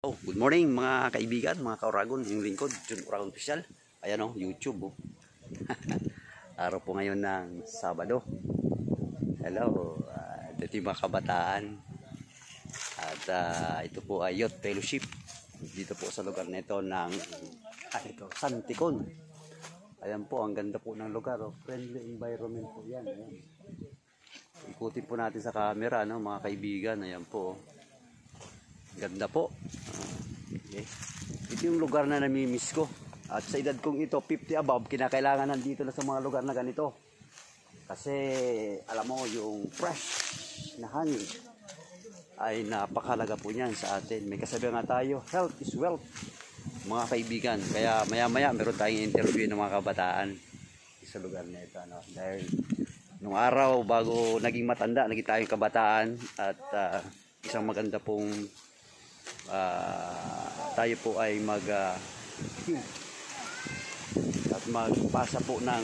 Oh, good morning mga kaibigan, mga kauragon, yung lingkod, Jun Uragon Official. Ayan o, YouTube oh. Araw po ngayon ng Sabado. Hello, ito yung mga kabataan. At ito po ay Youth Fellowship. Dito po sa lugar nito ng Santikon. Ayan po, ang ganda po ng lugar. Oh. Friendly environment po yan. Ayan. Ikutin po natin sa camera, no, mga kaibigan. Ayan po. Ganda po. Okay. Ito yung lugar na namimiss ko. At sa edad kong ito, 50 above, kinakailangan nandito na sa mga lugar na ganito. Kasi, alam mo, yung fresh na hangin ay napakalaga po niyan sa atin. May kasabihan nga tayo, health is wealth, mga kaibigan. Kaya maya-maya, meron tayong interview ng mga kabataan sa lugar na ito. No? Dahil, nung araw, bago naging matanda, naging tayong kabataan at isang maganda pong tayo po ay magpasa po ng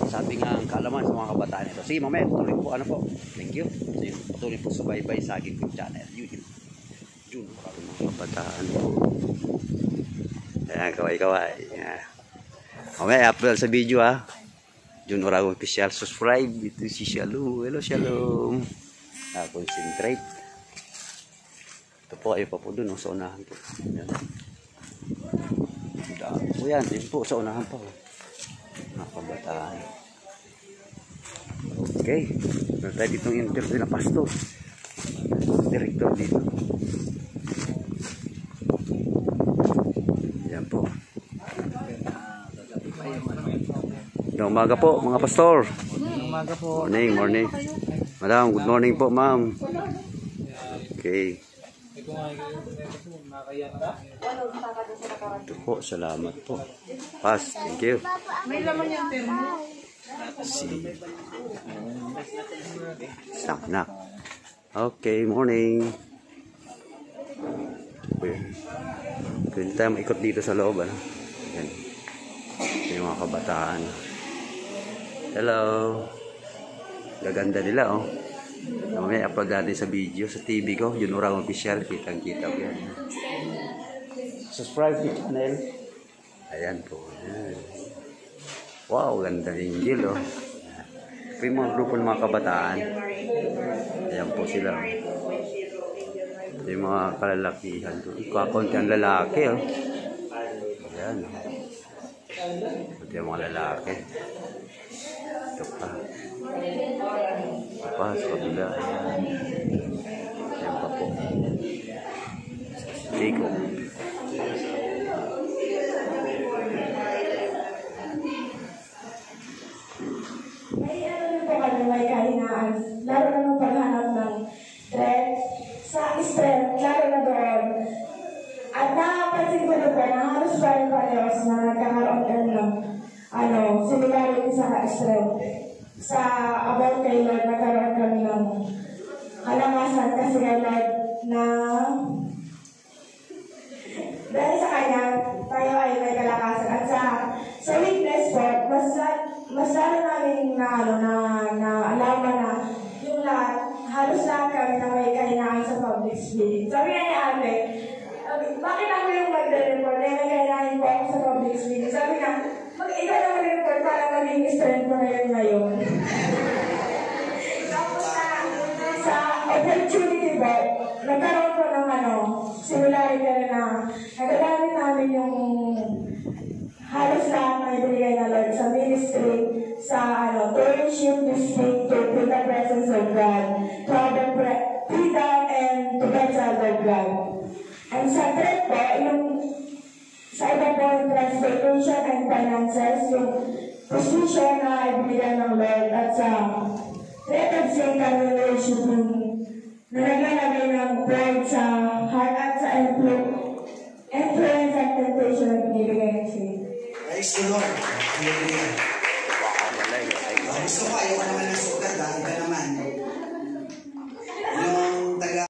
sabi nga ang kaalaman sa mga kabataan ito. Sige mamaya, tuloy po thank you. Tuloy po subaybay sa aking channel YouTube Jun Uragon mga kabataan po. Ayan, kaway mamaya upload sa video Jun Uragon Official. Subscribe. Ito si Shalom. Hello Shalom. Concentrate. Ito po ay pa po dun sa unahan po. Ayan. So yan, yun po sa unahan po. Mga kabataan. Okay. Meron tayo ditong interview na pastor. Director dito. Ayan po. Umaga po mga pastor. Umaga po. Morning. Madam, good morning po ma'am. Okay. Ito po, salamat po. Pass, thank you. May laman yung termo. Snack. Okay, morning. Pwede tayo maikot dito sa loob. Yan. Ito yung mga kabataan. Hello. Gaganda nila Mamaya upload natin sa video sa TV ko, Jun Uragon Official, kitang-kita ko yan. Subscribe to channel. Ayan po. Ayan. Wow, ganda ng Angel Ito yung mga grupo ng mga kabataan. Ayan po sila. Ito yung mga kalalakihan. Ikakonti ang lalaki Ayan. Ito yung mga lalaki. Ito pa. Sa kabila. Ayan pa po. Iko. May kahinaan, lalo na ng paghanap ng strength, lalo na doon. At nakapansin ko na po na halos parehas na nagkakaroon ng similarity sa strength. Sa about kay Lord, nagkaroon kami ng kalamasan kasi kay Lord na dahil sa Kanya, tayo ay may kalakasan. At sa weakness po, mas lalo namin na alaman na yung halos lahat kami na may kahinaan sa public speaking. Sabi nga ni ate, bakit ako yung magre-report? May kahinaan po ako sa public speaking. Sabi nga, ikaw na mag-report para maging strength mo ngayon. Tapos sa opportunity po, nagkaroon po ng similarity na nagagamit namin yung halos lahat na ibigay na Lord sa ministry, sa worship, to speak, to feel the presence of God, to have the freedom and to get child of God. And sa third po, yung sa iba po yung transportation and finances, yung position na ibigay ng Lord at sa third of Satan worship na naglalagay ng pride sa heart at sa influence and temptation na binibigay ng Satan. Praise the Lord. Hallelujah. Gusto ko, ayaw naman